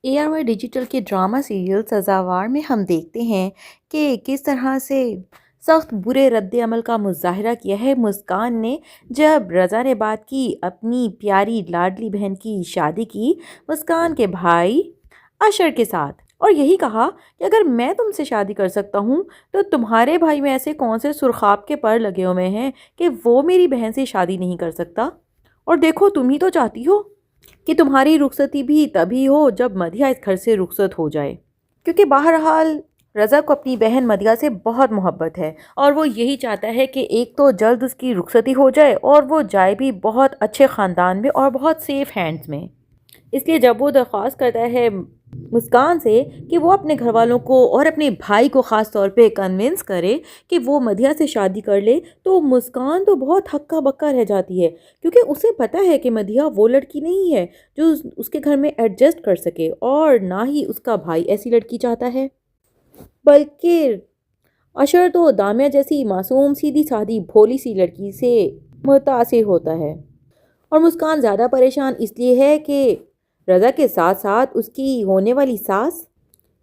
ARY digital کے drama serial سزاوار میں ہم دیکھتے ہیں کہ کس طرح سے سخت برے رد عمل کا مظاہرہ کیا ہے مسکان نے جب رضا نے بات کی اپنی پیاری لاڈلی بہن کی شادی کی مسکان کے بھائی اشر کے ساتھ، اور یہی کہا کہ اگر میں تم سے شادی کر سکتا ہوں تو تمہارے بھائی میں ایسے کون سے سرخاب کے پر لگے ہوئے ہیں کہ وہ میری بہن سے شادی نہیں کر سکتا؟ اور دیکھو تم ہی تو چاہتی ہو کہ تمہاری رخصتی بھی تبھی ہو جب مدیحہ اس گھر سے رخصت ہو جائے، کیونکہ بہرحال رضا کو اپنی بہن مدیحہ سے بہت محبت ہے اور وہ یہی چاہتا ہے کہ ایک تو جلد اس کی رخصتی ہو جائے اور وہ جائے بھی بہت اچھے خاندان میں اور بہت سیف ہینڈز میں۔ اس لیے جب وہ درخواست کرتا ہے مسکان سے کہ وہ اپنے گھر والوں کو اور اپنے بھائی کو خاص طور پہ کنونس کرے کہ وہ مدیحہ سے شادی کر لے، تو مسکان تو بہت ہکا بکا رہ جاتی ہے، کیونکہ اسے پتہ ہے کہ مدیحہ وہ لڑکی نہیں ہے جو اس کے گھر میں ایڈجسٹ کر سکے، اور نہ ہی اس کا بھائی ایسی لڑکی چاہتا ہے، بلکہ اشر تو دامیہ جیسی معصوم سیدھی سادھی بھولی سی لڑکی سے متاثر ہوتا ہے۔ اور مسکان زیادہ پریشان اس لیے ہے کہ رضا کے ساتھ ساتھ اس کی ہونے والی ساس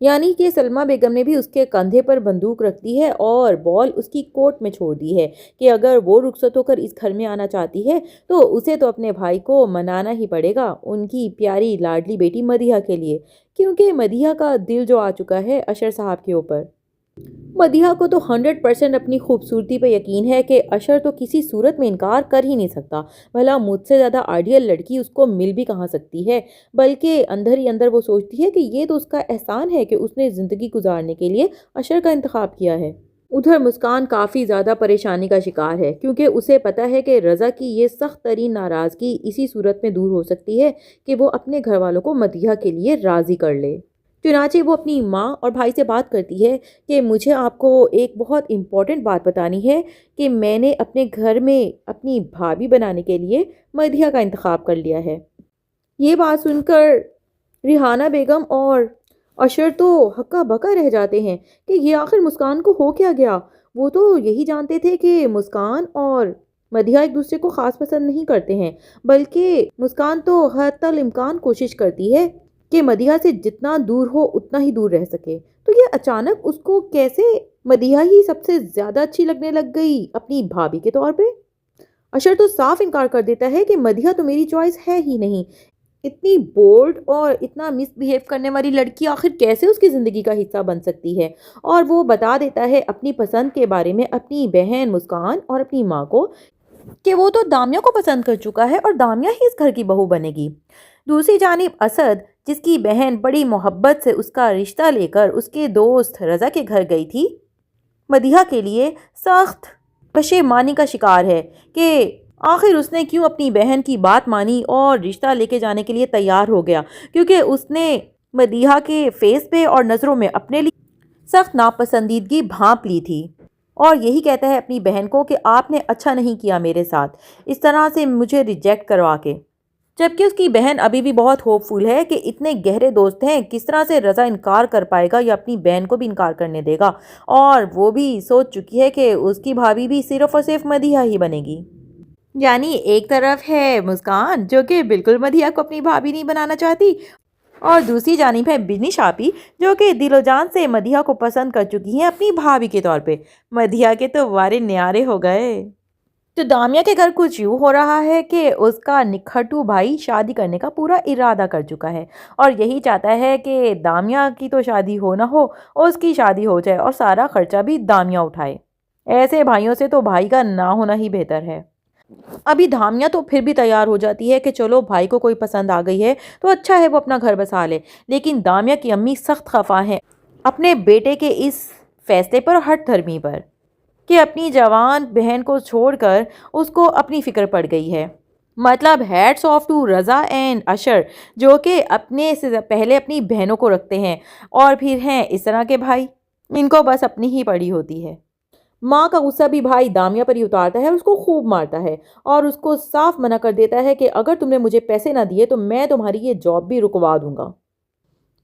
یعنی کہ سلمیٰ بیگم نے بھی اس کے کندھے پر بندوق رکھ دی ہے اور بال اس کی کورٹ میں چھوڑ دی ہے کہ اگر وہ رخصت ہو کر اس گھر میں آنا چاہتی ہے تو اسے تو اپنے بھائی کو منانا ہی پڑے گا ان کی پیاری لاڈلی بیٹی مدیحہ کے لیے، کیونکہ مدیحہ کا دل جو آ چکا ہے اشر صاحب کے اوپر۔ مدیحہ کو تو 100% اپنی خوبصورتی پہ یقین ہے کہ اشر تو کسی صورت میں انکار کر ہی نہیں سکتا، بھلا مجھ سے زیادہ آئیڈیل لڑکی اس کو مل بھی کہاں سکتی ہے، بلکہ اندر ہی اندر وہ سوچتی ہے کہ یہ تو اس کا احسان ہے کہ اس نے زندگی گزارنے کے لیے اشر کا انتخاب کیا ہے۔ ادھر مسکان کافی زیادہ پریشانی کا شکار ہے، کیونکہ اسے پتہ ہے کہ رضا کی یہ سخت ترین ناراضگی اسی صورت میں دور ہو سکتی ہے کہ وہ اپنے گھر والوں کو مدیحہ کے لیے راضی کر لے۔ چنانچہ وہ اپنی ماں اور بھائی سے بات کرتی ہے کہ مجھے آپ کو ایک بہت امپورٹنٹ بات بتانی ہے کہ میں نے اپنے گھر میں اپنی بھابھی بنانے کے لیے مدیحہ کا انتخاب کر لیا ہے۔ یہ بات سن کر ریحانہ بیگم اور اشر تو ہکا بکا رہ جاتے ہیں کہ یہ آخر مسکان کو ہو کیا گیا۔ وہ تو یہی جانتے تھے کہ مسکان اور مدیحہ ایک دوسرے کو خاص پسند نہیں کرتے ہیں، بلکہ مسکان تو حتی الامکان کوشش کرتی ہے کہ مدیحہ سے جتنا دور ہو اتنا ہی دور رہ سکے، تو یہ اچانک اس کو کیسے مدیحہ ہی سب سے زیادہ اچھی لگنے لگ گئی اپنی بھابھی کے طور پہ؟ اشر تو صاف انکار کر دیتا ہے کہ مدیحہ تو میری چوائس ہے ہی نہیں، اتنی بولڈ اور اتنا مس بیہیو کرنے والی لڑکی آخر کیسے اس کی زندگی کا حصہ بن سکتی ہے؟ اور وہ بتا دیتا ہے اپنی پسند کے بارے میں اپنی بہن مسکان اور اپنی ماں کو کہ وہ تو دامیہ کو پسند کر چکا ہے اور دامیہ ہی اس گھر کی بہو بنے گی۔ دوسری جانب اسد، جس کی بہن بڑی محبت سے اس کا رشتہ لے کر اس کے دوست رضا کے گھر گئی تھی، مدیحہ کے لیے سخت پشیمانی کا شکار ہے کہ آخر اس نے کیوں اپنی بہن کی بات مانی اور رشتہ لے کے جانے کے لیے تیار ہو گیا، کیونکہ اس نے مدیحہ کے فیس پہ اور نظروں میں اپنے لیے سخت ناپسندیدگی بھانپ لی تھی، اور یہی کہتا ہے اپنی بہن کو کہ آپ نے اچھا نہیں کیا میرے ساتھ اس طرح سے مجھے ریجیکٹ کروا کے، جبکہ اس کی بہن ابھی بھی بہت ہوپ فل ہے کہ اتنے گہرے دوست ہیں، کس طرح سے رضا انکار کر پائے گا یا اپنی بہن کو بھی انکار کرنے دے گا، اور وہ بھی سوچ چکی ہے کہ اس کی بھابھی بھی صرف اور صرف مدیحہ ہی بنے گی۔ یعنی ایک طرف ہے مسکان جو کہ بالکل مدیحہ کو اپنی بھابھی نہیں بنانا چاہتی، اور دوسری جانب ہے بنش آپی جو کہ دل و جان سے مدیحہ کو پسند کر چکی ہیں اپنی بھابھی کے طور پہ۔ مدیحہ کے تو وارے نیارے ہو گئے۔ تو دامیہ کے گھر کچھ یوں ہو رہا ہے کہ اس کا نکھٹو بھائی شادی کرنے کا پورا ارادہ کر چکا ہے اور یہی چاہتا ہے کہ دامیہ کی تو شادی ہو نہ ہو اس کی شادی ہو جائے اور سارا خرچہ بھی دامیہ اٹھائے۔ ایسے بھائیوں سے تو بھائی کا نہ ہونا ہی بہتر ہے۔ ابھی دامیہ تو پھر بھی تیار ہو جاتی ہے کہ چلو بھائی کو کوئی پسند آ گئی ہے تو اچھا ہے وہ اپنا گھر بسا لے، لیکن دامیہ کی امی سخت خفا ہیں اپنے بیٹے کے اس فیصلے پر، ہٹ دھرمی پر، کہ اپنی جوان بہن کو چھوڑ کر اس کو اپنی فکر پڑ گئی ہے۔ مطلب hats off to Raza and Ashar جو کہ اپنے سے پہلے اپنی بہنوں کو رکھتے ہیں، اور پھر ہیں اس طرح کے بھائی، ان کو بس اپنی ہی پڑی ہوتی ہے۔ ماں کا غصہ بھی بھائی دامیہ پر ہی اتارتا ہے اور اس کو خوب مارتا ہے اور اس کو صاف منع کر دیتا ہے کہ اگر تم نے مجھے پیسے نہ دیے تو میں تمہاری یہ جاب بھی رکوا دوں گا۔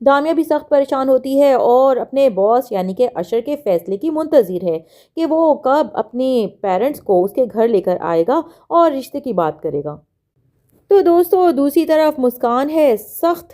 دامیہ بھی سخت پریشان ہوتی ہے اور اپنے باس یعنی کہ اشر کے فیصلے کی منتظر ہے کہ وہ کب اپنے پیرنٹس کو اس کے گھر لے کر آئے گا اور رشتے کی بات کرے گا۔ تو دوستو دوسری طرف مسکان ہے سخت